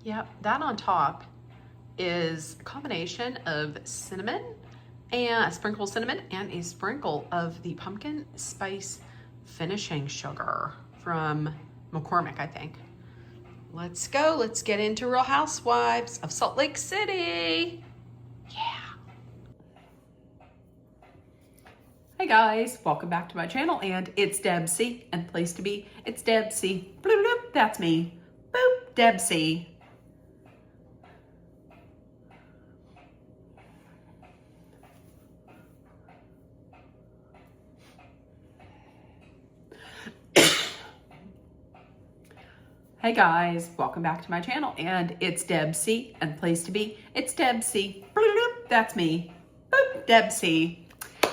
Yep, that on top is a combination of cinnamon and a sprinkle of cinnamon and a sprinkle of the pumpkin spice finishing sugar from McCormick, I think. Let's go. Let's get into Real Housewives of Salt Lake City. Yeah. Hey guys, welcome back to my channel, and it's Deb C, and place to be, it's Deb C. Bloop, bloop, that's me. Boop, Deb C. Hey guys, welcome back to my channel, and it's Deb C, and place to be, it's Deb C. Bloop, bloop, that's me. Boop, Deb C.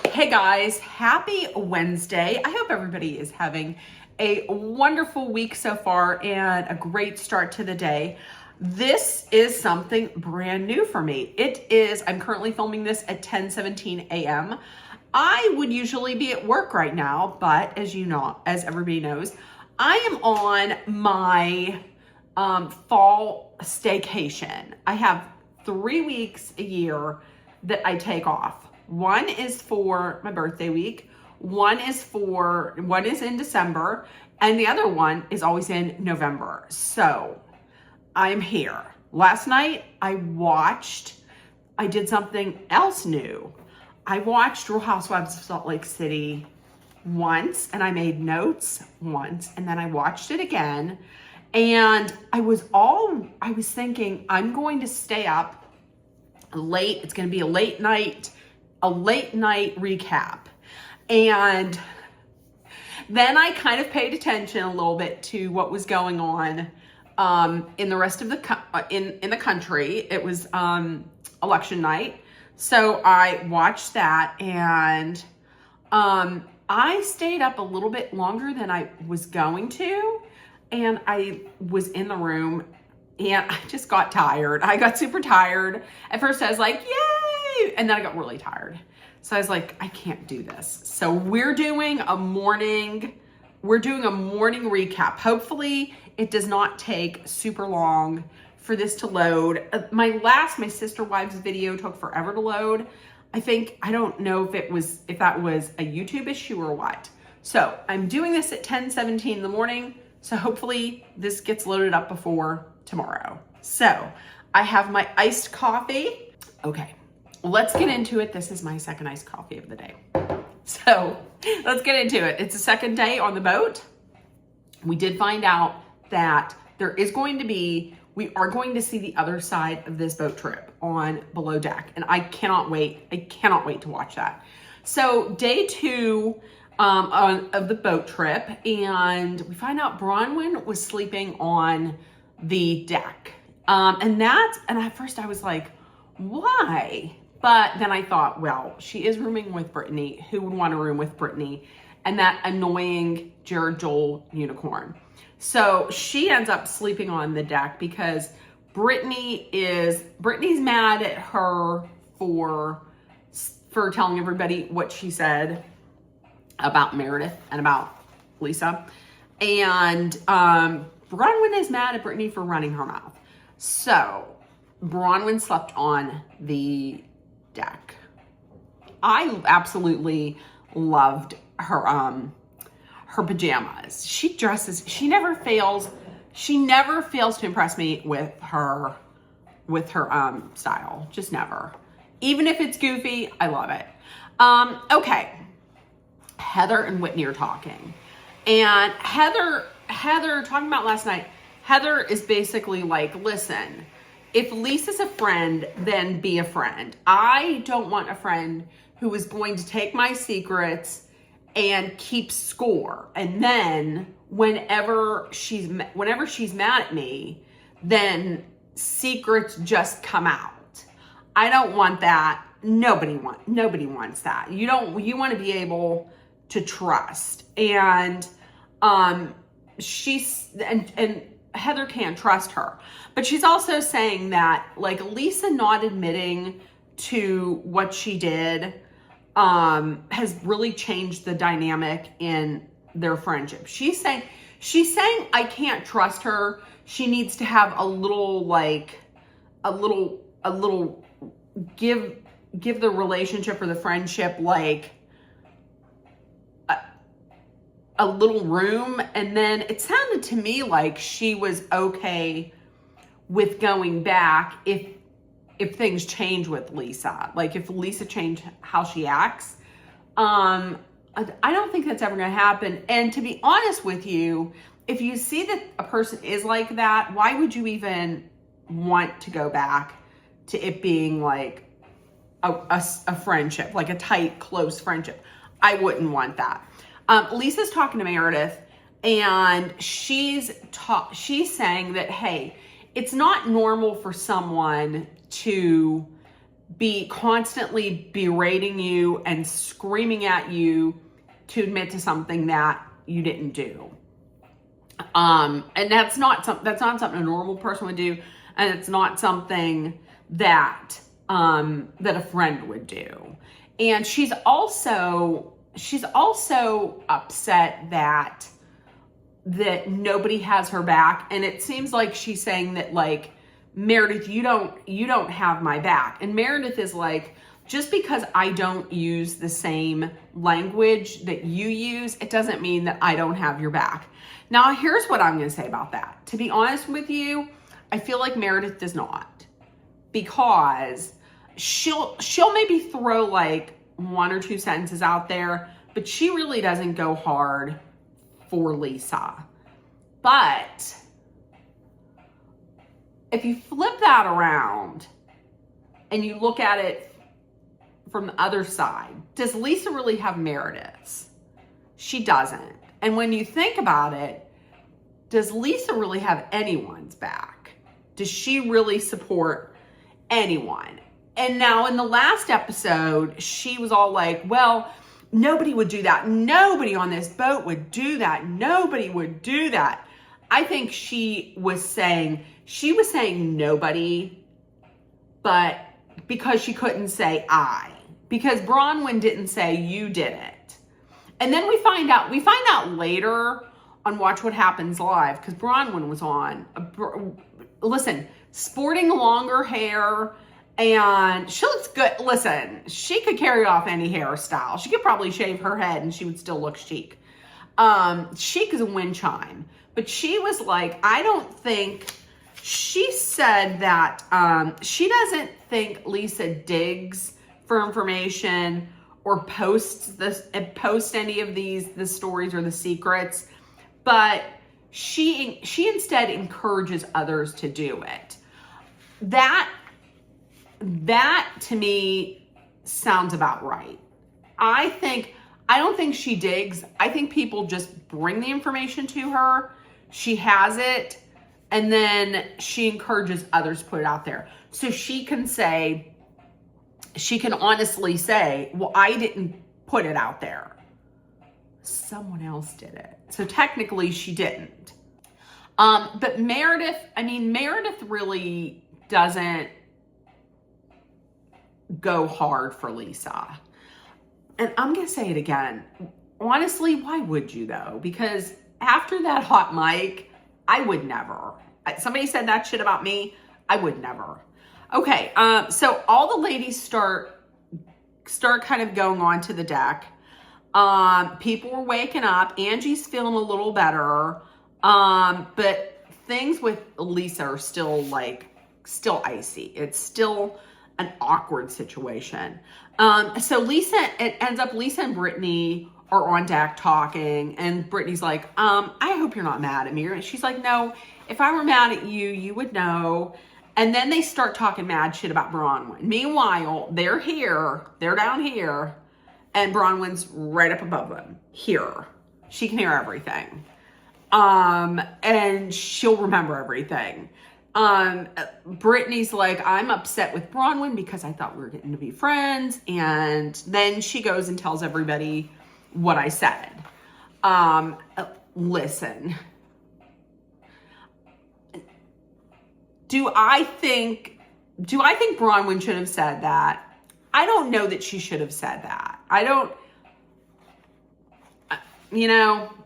Hey guys, happy Wednesday. I hope everybody is having a wonderful week so far and a great start to the day. This is something brand new for me. I'm currently filming this at 10:17 a.m. I would usually be at work right now, but as you know, as everybody knows, I am on my fall staycation. I have 3 weeks a year that I take off. One is for my birthday week, one is in December, and the other one is always in November. So I'm here. Last night I did something else new. I watched Real Housewives of Salt Lake City once, and I made notes once, and then I watched it again, and I was thinking I'm going to stay up late. It's going to be a late night recap. And then I kind of paid attention a little bit to what was going on in the rest of in the country. It was election night, so I watched that, and I stayed up a little bit longer than I was going to, and I was in the room and I just got tired. I got super tired. At first I was like, yay! And then I got really tired. So I was like, I can't do this. So we're doing a morning recap. Hopefully it does not take super long for this to load. My Sister Wives video took forever to load. I don't know if that was a YouTube issue or what. So I'm doing this at 10:17 in the morning. So hopefully this gets loaded up before tomorrow. So I have my iced coffee. Okay, let's get into it. This is my second iced coffee of the day. So let's get into it. It's the second day on the boat. We did find out that we are going to see the other side of this boat trip on below deck. And I cannot wait. I cannot wait to watch that. So day 2 of the boat trip, and we find out Bronwyn was sleeping on the deck. And at first I was like, why? But then I thought, well, she is rooming with Brittany. Who would want to room with Brittany and that annoying Jared Joel unicorn? So she ends up sleeping on the deck because Brittany's mad at her for telling everybody what she said about Meredith and about Lisa. And Bronwyn is mad at Brittany for running her mouth. So Bronwyn slept on the deck. I absolutely loved her pajamas. She never fails to impress me with her style. Just never. Even if it's goofy, I love it. Okay. Heather and Whitney are talking. And Heather talking about last night, Heather is basically like, listen, if Lisa's a friend, then be a friend. I don't want a friend who is going to take my secrets and keep score. And then whenever she's mad at me, then secrets just come out. I don't want that. Nobody wants that. You want to be able to trust. And Heather can't trust her. But she's also saying that, like, Lisa not admitting to what she did has really changed the dynamic in their friendship. She's saying she's saying I can't trust her. She needs to have a little give the relationship or the friendship like a little room. And then it sounded to me like she was okay with going back if things change with Lisa, like if Lisa changed how she acts. I don't think that's ever going to happen. And to be honest with you, if you see that a person is like that, why would you even want to go back to it being like a friendship, like a tight, close friendship? I wouldn't want that. Lisa's talking to Meredith, and she's saying that, hey, it's not normal for someone to be constantly berating you and screaming at you to admit to something that you didn't do. And that's not something a normal person would do, and it's not something that that a friend would do. And she's also upset that nobody has her back, and it seems like she's saying that, like, Meredith, you don't have my back. And Meredith is like, just because I don't use the same language that you use, it doesn't mean that I don't have your back. Now, here's what I'm going to say about that. To be honest with you, I feel like Meredith does not, because she'll maybe throw like one or two sentences out there, but she really doesn't go hard for Lisa. But if you flip that around and you look at it from the other side, does Lisa really have Meredith's? She doesn't. And when you think about it, does Lisa really have anyone's back? Does she really support anyone? And now in the last episode, she was all like, well, nobody would do that. Nobody on this boat would do that. Nobody would do that. I think she was saying nobody, but because she couldn't say I, because Bronwyn didn't say you did it. And then we find out later on Watch What Happens Live, because Bronwyn was on, listen, sporting longer hair, and she looks good. Listen, she could carry off any hairstyle. She could probably shave her head and she would still look chic. Chic is a wind chime. But she was like, she said that she doesn't think Lisa digs for information or posts any of the stories or the secrets, but she instead encourages others to do it. That to me sounds about right. I don't think she digs. I think people just bring the information to her. She has it, and then she encourages others to put it out there. So she can honestly say, well, I didn't put it out there. Someone else did it. So technically she didn't. But Meredith really doesn't go hard for Lisa. And I'm going to say it again. Honestly, why would you though? Because after that hot mic, I would never. Somebody said that shit about me. I would never. Okay, so all the ladies start kind of going onto the deck. People were waking up. Angie's feeling a little better. But things with Lisa are still icy. It's still an awkward situation. So Lisa and Brittany are on deck talking, and Brittany's like, I hope you're not mad at me. And she's like, no, if I were mad at you, you would know. And then they start talking mad shit about Bronwyn. Meanwhile, they're down here, and Bronwyn's right up above them. Here. She can hear everything. And she'll remember everything. Brittany's like, I'm upset with Bronwyn because I thought we were getting to be friends. And then she goes and tells everybody what I said. Listen, do I think Bronwyn should have said that? I don't know that she should have said that.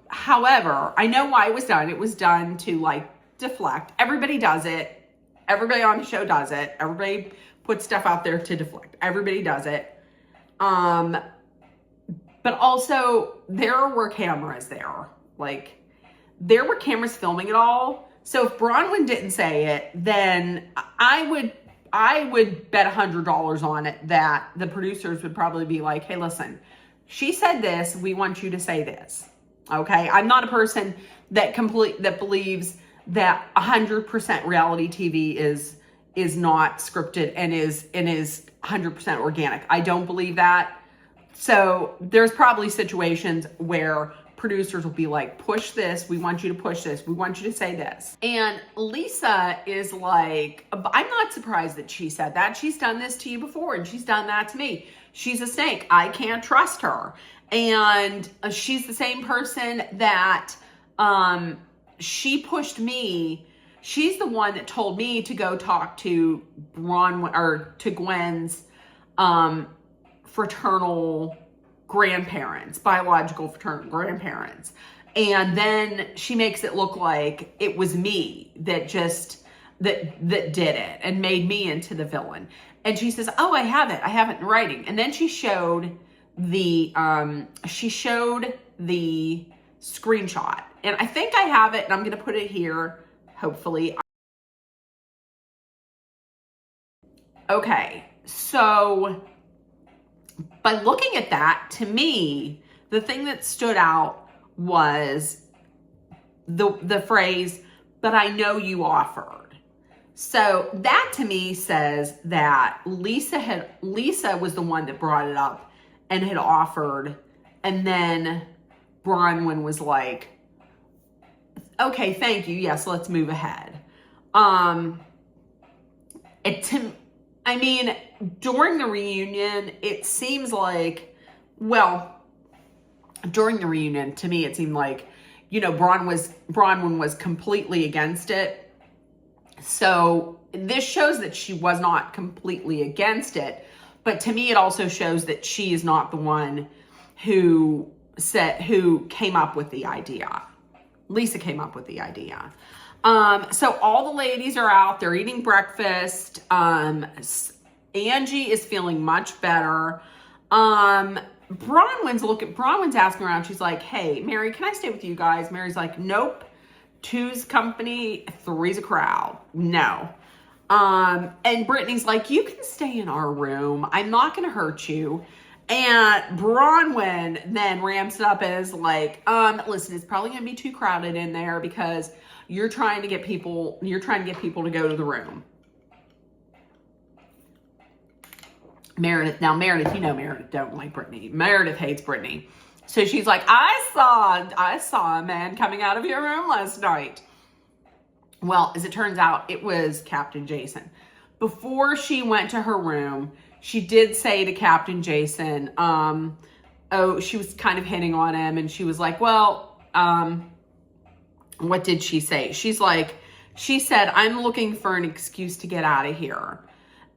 however, I know why it was done. It was done to like deflect. Everybody does it. Everybody on the show does it. Everybody puts stuff out there to deflect. Everybody does it. But also there were cameras there. Like there were cameras filming it all. So if Bronwyn didn't say it, then I would bet $100 on it that the producers would probably be like, hey, listen, she said this. We want you to say this. Okay. I'm not a person that believes that 100% reality TV is not scripted and is 100% organic. I don't believe that. So there's probably situations where producers will be like, push this. We want you to push this. We want you to say this. And Lisa is like, I'm not surprised that she said that. She's done this to you before and she's done that to me. She's a snake. I can't trust her. And she's the same person that she pushed me. She's the one that told me to go talk to Gwen's fraternal grandparents, biological fraternal grandparents. And then she makes it look like it was me that did it and made me into the villain. And she says, oh, I have it in writing. And then she showed the screenshot. And I think I have it, and I'm going to put it here, hopefully. Okay, so by looking at that, to me, the thing that stood out was the phrase, but I know you offered. So that to me says that Lisa was the one that brought it up and had offered, and then Bronwyn was like, okay, thank you. Yes, let's move ahead. During the reunion, it seems like, during the reunion, to me, it seemed like, Bronwyn was completely against it. So this shows that she was not completely against it. But to me, it also shows that she is not the one who came up with the idea. Lisa came up with the idea. So all the ladies are out, they're eating breakfast. Angie is feeling much better. Bronwyn's asking around. She's like, hey, Mary, can I stay with you guys? Mary's like, nope. 2's company, 3's a crowd. No. And Brittany's like, you can stay in our room. I'm not going to hurt you. And Bronwyn then ramps it up as like, listen, it's probably going to be too crowded in there because you're trying to get people to go to the room. Meredith, Meredith don't like Brittany. Meredith hates Brittany. So she's like, I saw a man coming out of your room last night. Well, as it turns out, it was Captain Jason. Before she went to her room, she did say to Captain Jason, she was kind of hitting on him, and she was like, well, what did she say? She said, I'm looking for an excuse to get out of here.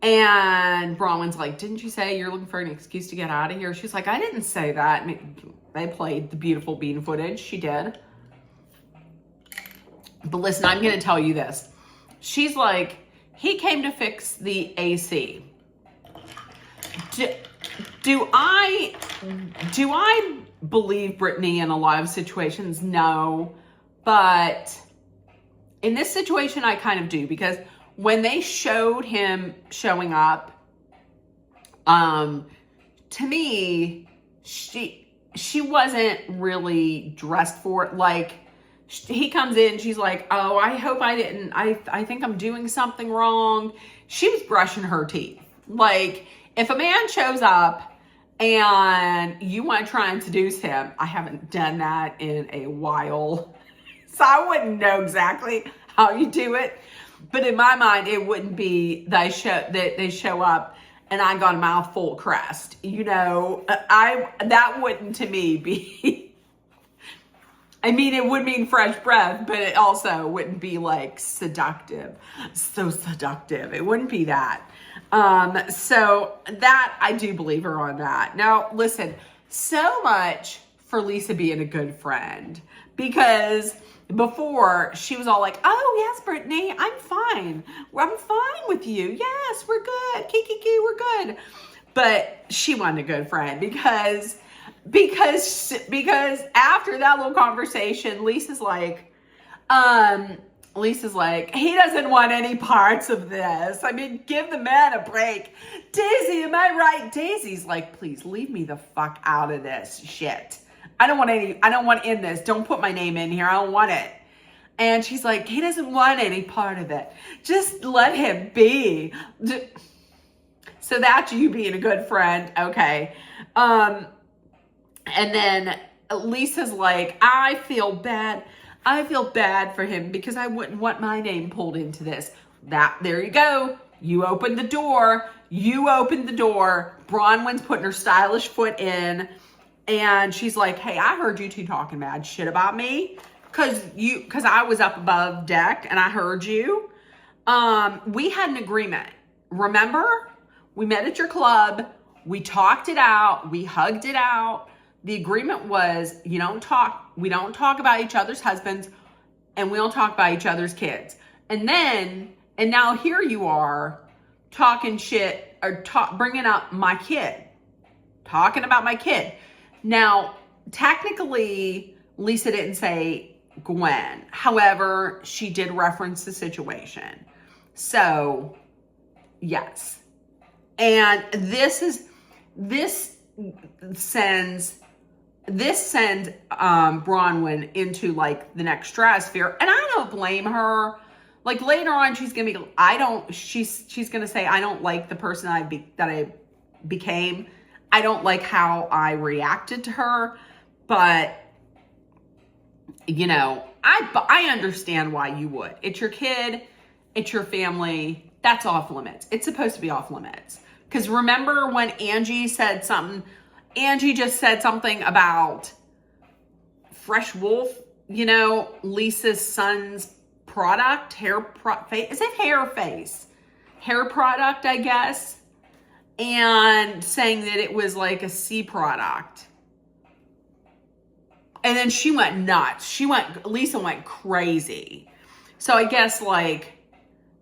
And Bronwyn's like, didn't you say you're looking for an excuse to get out of here? She's like, I didn't say that. They played the beautiful bean footage. She did. But listen, I'm going to tell you this. She's like, he came to fix the AC. Do I believe Brittany in a lot of situations? No. But in this situation, I kind of do, because when they showed him showing up, to me, she wasn't really dressed for it. Like, he comes in, she's like, oh, I hope I think I'm doing something wrong. She was brushing her teeth. Like, if a man shows up and you want to try and seduce him, I haven't done that in a while, so I wouldn't know exactly how you do it. But in my mind, it wouldn't be that they show up and I got a mouthful of crust. That wouldn't to me be. It would mean fresh breath, but it also wouldn't be like seductive. So seductive. It wouldn't be that. So that I do believe her on that. Now, listen, so much for Lisa being a good friend, because before she was all like, oh yes, Brittany, I'm fine with you, yes, we're good, kiki, we're good. But she wasn't a good friend because after that little conversation, Lisa's like, he doesn't want any parts of this. I mean, give the man a break. Daisy, am I right? Daisy's like, please leave me the fuck out of this shit. I don't want in this. Don't put my name in here. I don't want it. And she's like, he doesn't want any part of it. Just let him be. So that's you being a good friend. Okay. And then Lisa's like, I feel bad for him because I wouldn't want my name pulled into this. There you go. You opened the door. Bronwyn's putting her stylish foot in, and she's like, hey, I heard you two talking mad shit about me because I was up above deck and I heard you. We had an agreement. Remember? We met at your club. We talked it out. We hugged it out. The agreement was we don't talk about each other's husbands, and we don't talk about each other's kids. And now here you are talking shit or bringing up my kid, talking about my kid. Now, technically, Lisa didn't say Gwen. However, she did reference the situation. So, yes. And this sends Bronwyn into like the next stratosphere, and I don't blame her. Like later on, she's gonna say, I don't like the person that I became. I don't like how I reacted to her, but I understand why you would. It's your kid, it's your family. That's off limits. It's supposed to be off limits. Because remember when Angie just said something about Fresh Wolf, Lisa's son's product, is it hair or face? Hair product, I guess. And saying that it was like a C product. And then she went nuts. Lisa went crazy. So I guess like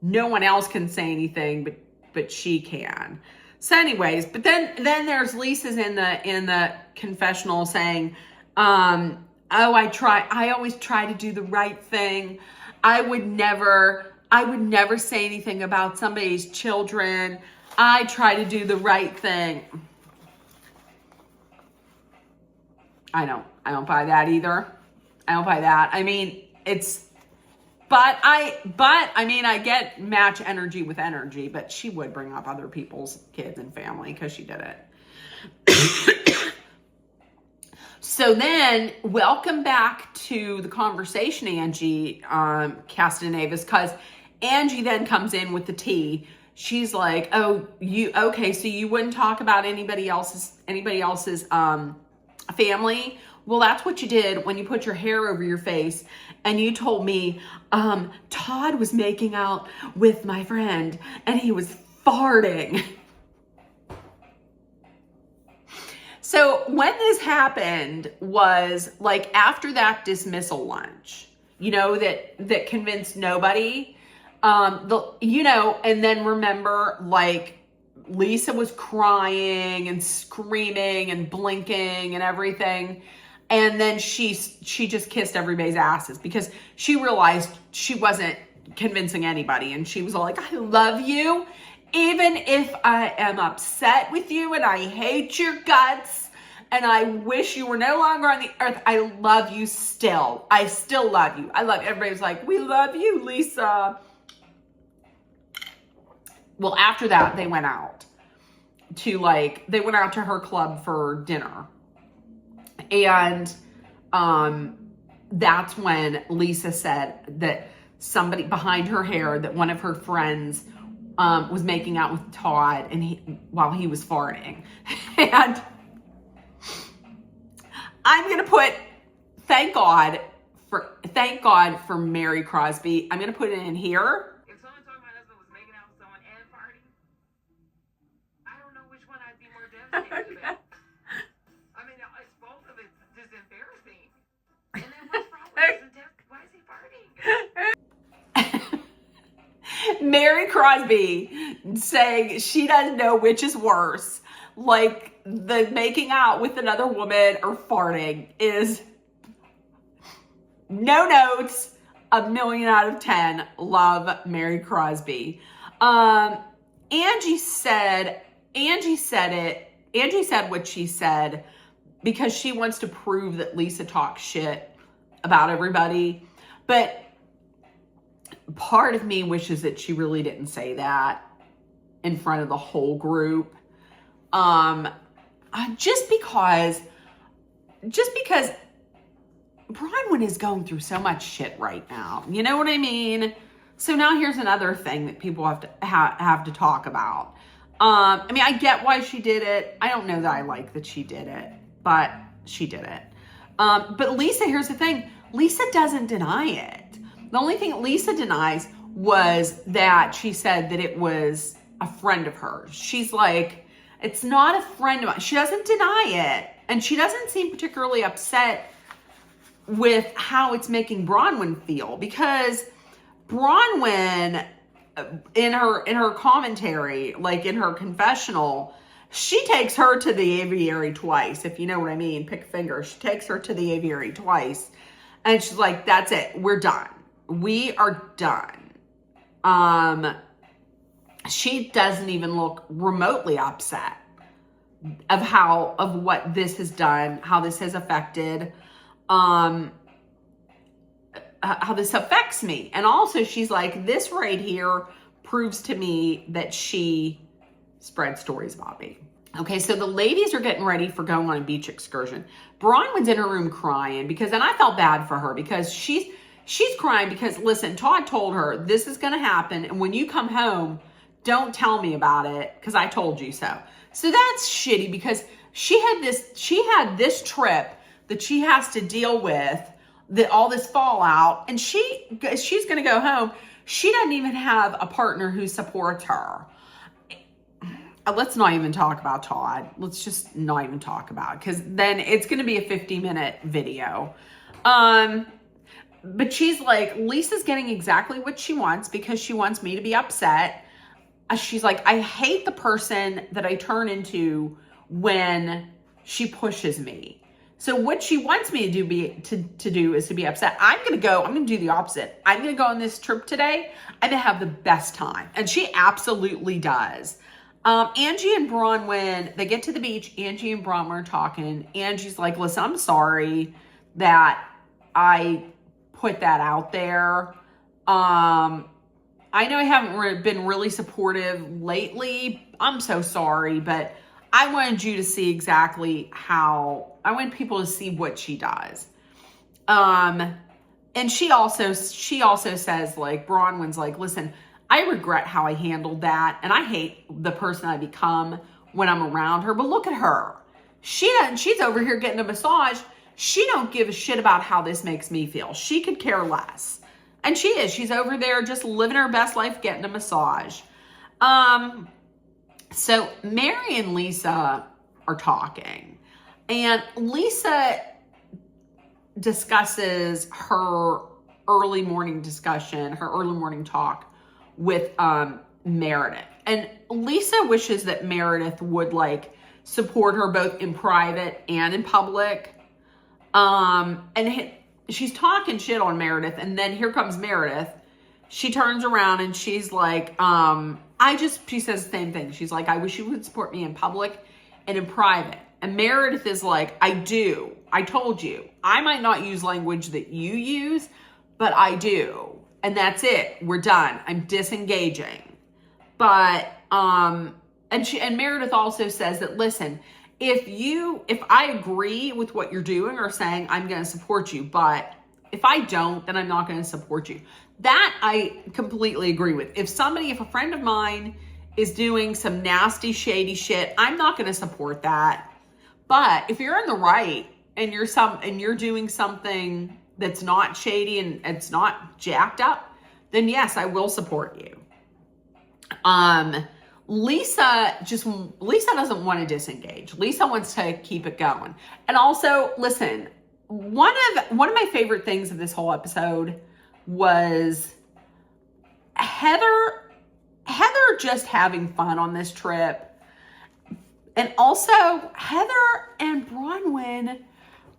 no one else can say anything, but she can. So anyways, but then there's Lisa's in the confessional saying, I always try to do the right thing. I would never say anything about somebody's children. I try to do the right thing. I don't buy that either. I don't buy that. I mean, I get match energy with energy, but she would bring up other people's kids and family because she did it. So then, welcome back to the conversation, Angie Castanevis, because Angie then comes in with the tea. She's like, "Oh, okay? So you wouldn't talk about anybody else's family? Well, that's what you did when you put your hair over your face and you told me Todd was making out with my friend and he was farting." So when this happened was like after that dismissal lunch, that convinced nobody, and then remember, like Lisa was crying and screaming and blinking and everything. And then she just kissed everybody's asses because she realized she wasn't convincing anybody. And she was all like, I love you. Even if I am upset with you and I hate your guts and I wish you were no longer on the earth, I love you still. I still love you. Everybody was like, we love you, Lisa. Well, after that, they went out to her club for dinner. And that's when Lisa said that somebody behind her hair, that one of her friends was making out with Todd while he was farting. And I'm going to put thank God for Mary Crosby. I'm going to put it in here. If someone told my husband was making out with someone and farting, I don't know which one I'd be more devastated about. I mean, it's both of it's just Mary Crosby saying she doesn't know which is worse. Like the making out with another woman or farting is no notes, 1,000,000 out of 10. Love Mary Crosby. Angie said it. Angie said what she said because she wants to prove that Lisa talks shit about everybody. But part of me wishes that she really didn't say that in front of the whole group. Just because Bronwyn is going through so much shit right now. You know what I mean? So now here's another thing that people have to talk about. I mean, I get why she did it. I don't know that I like that she did it, but she did it. But Lisa, here's the thing. Lisa doesn't deny it. The only thing Lisa denies was that she said that it was a friend of hers. She's like, it's not a friend of mine. She doesn't deny it. And she doesn't seem particularly upset with how it's making Bronwyn feel, because Bronwyn, in her commentary, like in her confessional, she takes her to the aviary twice, if you know what I mean. Pick a finger. She takes her to the aviary twice. And she's like, that's it. We're done. We are done. She doesn't even look remotely upset of what this has done, how this has affected, how this affects me. And also she's like, this right here proves to me that she spread stories about me. Okay, so the ladies are getting ready for going on a beach excursion. Bronwyn's in her room crying because, and I felt bad for her because she's crying because, listen, Todd told her this is going to happen, and when you come home, don't tell me about it because I told you so. So that's shitty because she had this trip that she has to deal with, all this fallout, and she's going to go home. She doesn't even have a partner who supports her. Let's not even talk about Todd. Let's just not even talk about it, because then it's going to be a 50-minute video. But she's like, Lisa's getting exactly what she wants because she wants me to be upset. She's like, I hate the person that I turn into when she pushes me. So what she wants me to do is to be upset. I'm going to do the opposite. I'm going to go on this trip today. I'm going to have the best time. And she absolutely does. Angie and Bronwyn, they get to the beach. Angie and Bronwyn are talking. Angie's like, listen, I'm sorry that I put that out there. I know I haven't been really supportive lately. I'm so sorry, but I wanted you to see exactly I want people to see what she does. And she also says, like, Bronwyn's like, listen, I regret how I handled that, and I hate the person I become when I'm around her. But look at her. She's over here getting a massage. She don't give a shit about how this makes me feel. She could care less. And she is. She's over there just living her best life, getting a massage. So Mary and Lisa are talking. And Lisa discusses her early morning talk with Meredith. And Lisa wishes that Meredith would like support her both in private and in public. And she's talking shit on Meredith, and then here comes Meredith. She turns around and she's like, she says the same thing. She's like, I wish you would support me in public and in private. And Meredith is like, I do. I told you. I might not use language that you use, but I do. And that's it. We're done. I'm disengaging. But, and Meredith also says that, listen, if I agree with what you're doing or saying, I'm going to support you, but if I don't, then I'm not going to support you. That I completely agree with. If a friend of mine is doing some nasty, shady shit, I'm not going to support that. But if you're in the right and you're doing something that's not shady and it's not jacked up, then yes, I will support you. Lisa doesn't want to disengage. Lisa wants to keep it going. And also, listen, one of my favorite things of this whole episode was Heather are just having fun on this trip. And also, Heather and Bronwyn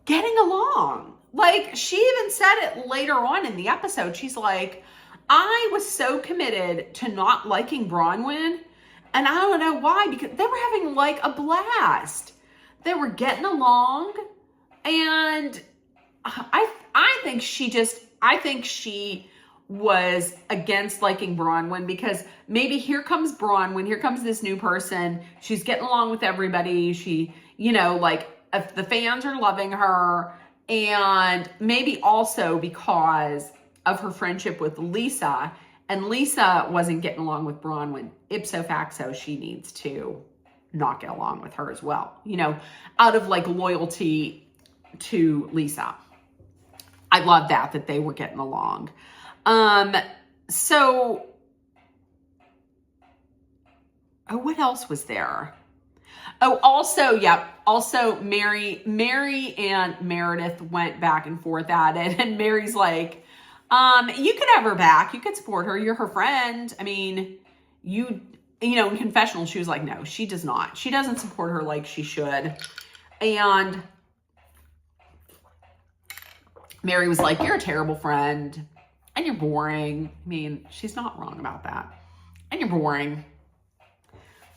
getting along. Like, she even said it later on in the episode. She's like, I was so committed to not liking Bronwyn, and I don't know why, because they were having like a blast. They were getting along, and I think she was against liking Bronwyn because maybe here comes Bronwyn, here comes this new person. She's getting along with everybody. She, like, if the fans are loving her, and maybe also because of her friendship with Lisa, and Lisa wasn't getting along with Bronwyn. Ipso facto, she needs to not get along with her as well, out of like loyalty to Lisa. I love that they were getting along. So, what else was there? Oh, also Mary and Meredith went back and forth at it, and Mary's like, you could have her back. You could support her. You're her friend. I mean, in confessional, she was like, no, she does not. She doesn't support her like she should. And Mary was like, you're a terrible friend. And you're boring. I mean, she's not wrong about that. And you're boring.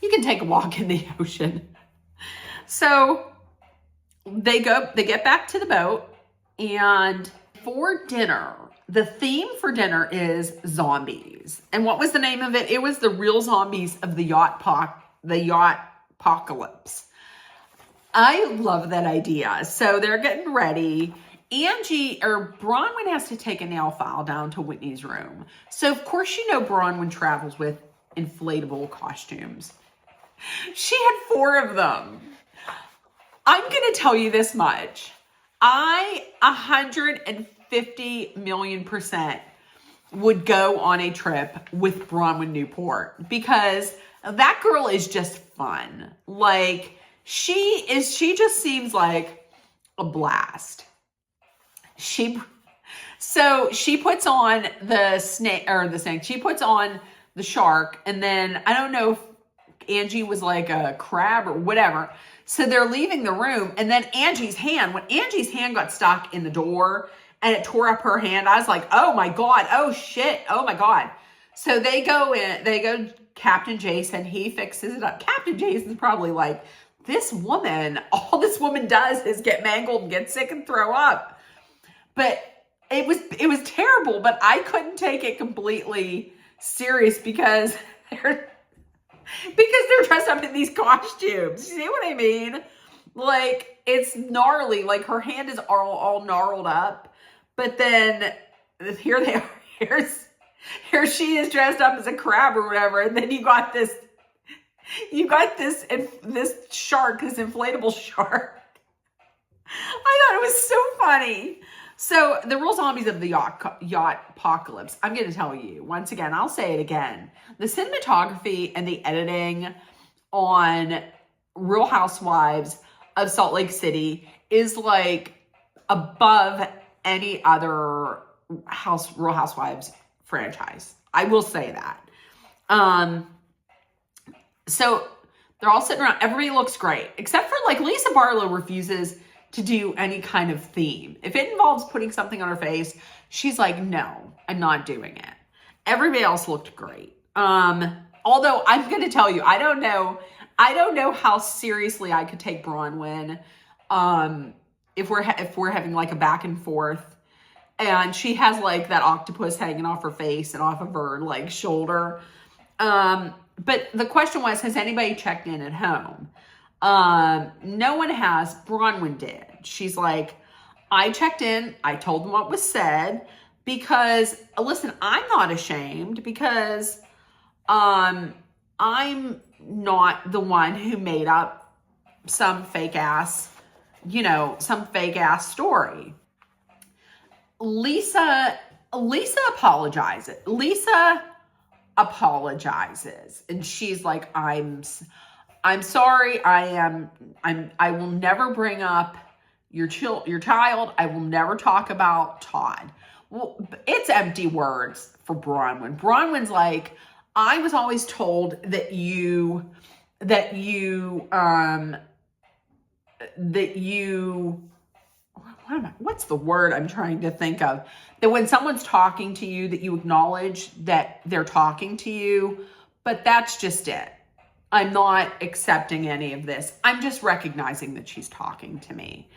You can take a walk in the ocean. So they get back to the boat, and for dinner, the theme for dinner is zombies. And what was the name of it? It was the real zombies of the yacht apocalypse. I love that idea. So they're getting ready. Bronwyn has to take a nail file down to Whitney's room. So of course, Bronwyn travels with inflatable costumes. She had 4 of them. I'm going to tell you this much. I 150 million% would go on a trip with Bronwyn Newport, because that girl is just fun. Like, she just seems like a blast. She puts on the snake, she puts on the shark, and then I don't know if Angie was like a crab or whatever. So they're leaving the room, and then when Angie's hand got stuck in the door and it tore up her hand, I was like, oh my God, oh shit, oh my God. So they go Captain Jason, he fixes it up. Captain Jason's probably like, all this woman does is get mangled and get sick and throw up. But it was terrible, but I couldn't take it completely serious because they're dressed up in these costumes. You see what I mean? Like, it's gnarly. Like, her hand is all gnarled up. But then here they are. Here she is dressed up as a crab or whatever. And then you got this shark, this inflatable shark. I thought it was so funny. So the real zombies of the yacht apocalypse, I'm going to tell you, once again, I'll say it again. The cinematography and the editing on Real Housewives of Salt Lake City is like above any other Real Housewives franchise. I will say that. So they're all sitting around. Everybody looks great, except for like Lisa Barlow refuses to do any kind of theme. If it involves putting something on her face, she's like, no, I'm not doing it. Everybody else looked great. Although I'm going to tell you, I don't know how seriously I could take Bronwyn. If we're having like a back and forth, and she has like that octopus hanging off her face and off of her like shoulder. But the question was, has anybody checked in at home? No one has. Bronwyn did. She's like, I checked in. I told them what was said because, listen, I'm not ashamed because I'm not the one who made up some fake ass story. Lisa apologizes. And she's like, I'm sorry. I will never bring up your child. I will never talk about Todd. Well, it's empty words for Bronwyn. Bronwyn's like, I was always told that what's the word I'm trying to think of? That when someone's talking to you, that you acknowledge that they're talking to you, but that's just it. I'm not accepting any of this. I'm just recognizing that she's talking to me.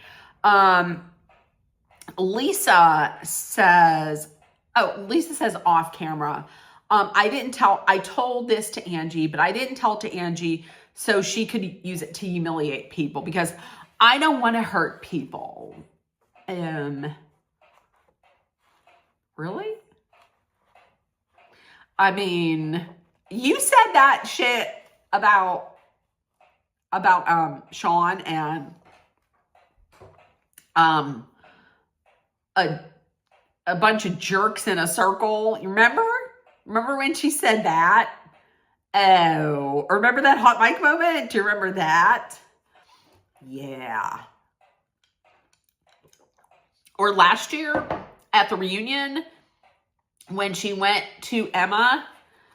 Lisa says off camera, I told this to Angie, but I didn't tell it to Angie so she could use it to humiliate people because I don't want to hurt people. Really? I mean, you said that shit about Sean and a bunch of jerks in a circle. You remember? Remember when she said that? Oh, remember that hot mic moment? Do you remember that? Yeah. Or last year at the reunion when she went to Emma,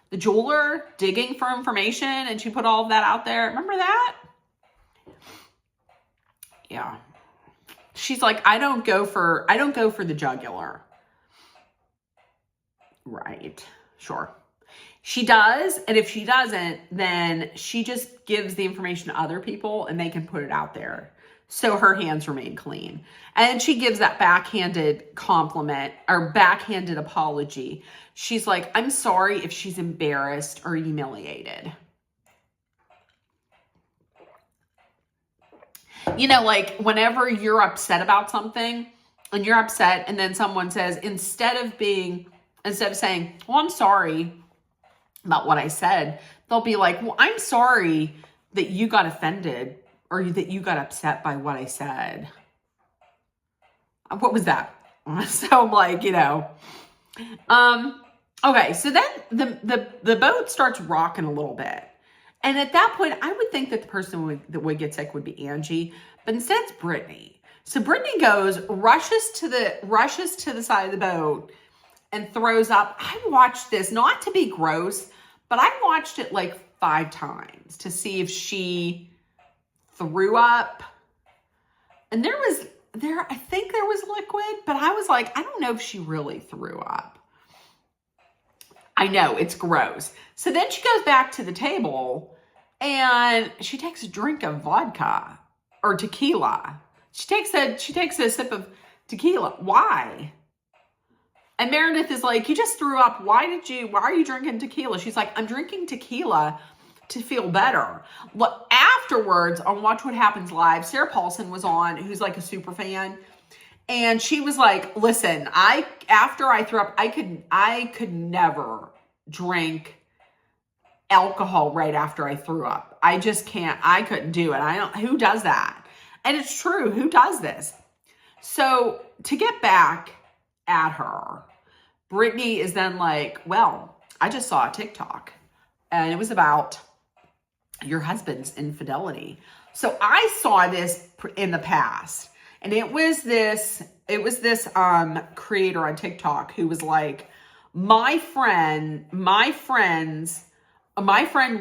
the jeweler, digging for information and she put all of that out there. Remember that? Yeah. She's like, I don't go for the jugular. Right. Sure. She does. And if she doesn't, then she just gives the information to other people and they can put it out there. So her hands remain clean. And she gives that backhanded compliment or backhanded apology. She's like, I'm sorry if she's embarrassed or humiliated. You know, like whenever you're upset about something and you're upset and then someone says, instead of saying, well, I'm sorry about what I said, they'll be like, well, I'm sorry that you got offended or that you got upset by what I said. What was that? So I'm like, okay. So then the boat starts rocking a little bit. And at that point, I would think that the person that would get sick would be Angie, but instead it's Brittany. So Brittany rushes to the side of the boat and throws up. I watched this, not to be gross, but I watched it like 5 times to see if she threw up. And I think there was liquid, but I was like, I don't know if she really threw up. I know, it's gross. So then she goes back to the table and she takes a drink of vodka or tequila. She takes a sip of tequila. Why? And Meredith is like, you just threw up. Why are you drinking tequila? She's like, I'm drinking tequila to feel better. Well, afterwards on Watch What Happens Live, Sarah Paulson was on, who's like a super fan. And she was like, listen, after I threw up, I could never drink alcohol right after I threw up. I just can't. I couldn't do it. Who does that? And it's true. Who does this? So to get back at her, Brittany is then like, well, I just saw a TikTok and it was about your husband's infidelity. So I saw this in the past. And it was this creator on TikTok who was like, my friend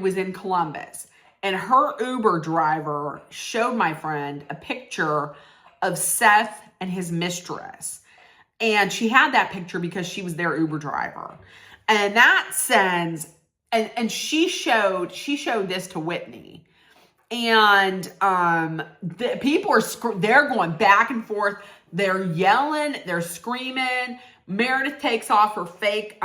was in Columbus and her Uber driver showed my friend a picture of Seth and his mistress. And she had that picture because she was their Uber driver. And that sends, and she showed this to Whitney. And the people they're going back and forth. They're yelling, they're screaming. Meredith takes off her fake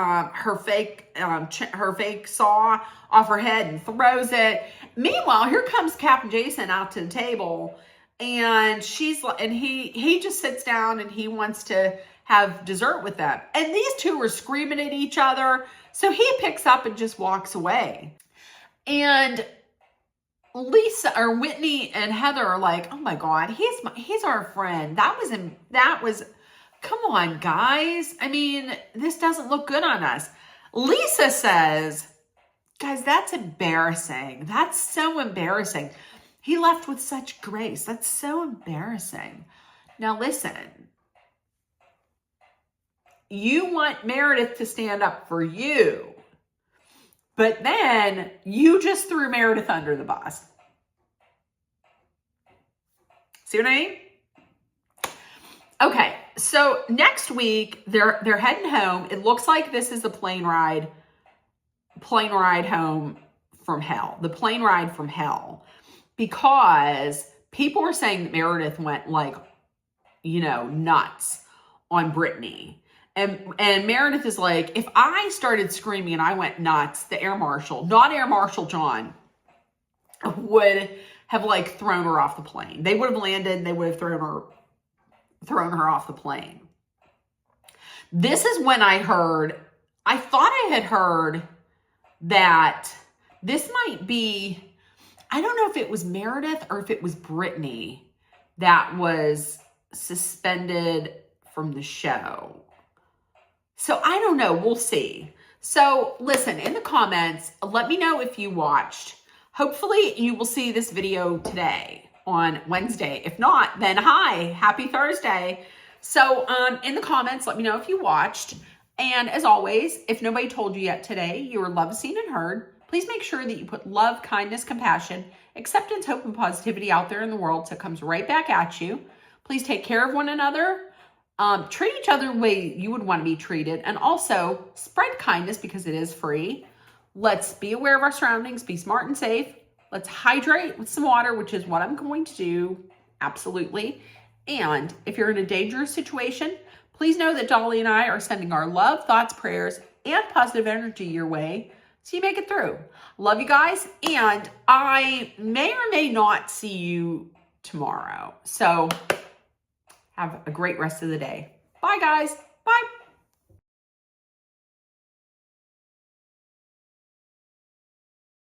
saw off her head and throws it. Meanwhile, here comes Captain Jason out to the table, and he just sits down and he wants to have dessert with them. And these two are screaming at each other. So he picks up and just walks away. And Lisa or Whitney and Heather are like, oh my God, he's our friend. That was, come on, guys. I mean, this doesn't look good on us. Lisa says, guys, that's embarrassing. That's so embarrassing. He left with such grace. That's so embarrassing. Now listen, you want Meredith to stand up for you. But then you just threw Meredith under the bus. See what I mean? Okay, so next week they're heading home. It looks like this is the plane ride home from hell. The plane ride from hell. Because people were saying that Meredith went like, nuts on Brittany. And Meredith is like, if I started screaming and I went nuts, the air marshal, not Air Marshal John, would have like thrown her off the plane. They would have landed and they would have thrown her off the plane. This is when I thought I had heard that this might be, I don't know if it was Meredith or if it was Brittany that was suspended from the show. So I don't know. We'll see. So listen, in the comments, let me know if you watched. Hopefully you will see this video today on Wednesday. If not, then hi, happy Thursday. So in the comments, let me know if you watched. And as always, if nobody told you yet today, you are loved, seen, and heard. Please make sure that you put love, kindness, compassion, acceptance, hope, and positivity out there in the world so it comes right back at you. Please take care of one another. Treat each other the way you would want to be treated. And also spread kindness because it is free. Let's be aware of our surroundings. Be smart and safe. Let's hydrate with some water, which is what I'm going to do. Absolutely. And if you're in a dangerous situation, please know that Dolly and I are sending our love, thoughts, prayers, and positive energy your way so you make it through. Love you guys. And I may or may not see you tomorrow. So have a great rest of the day. Bye, guys. Bye.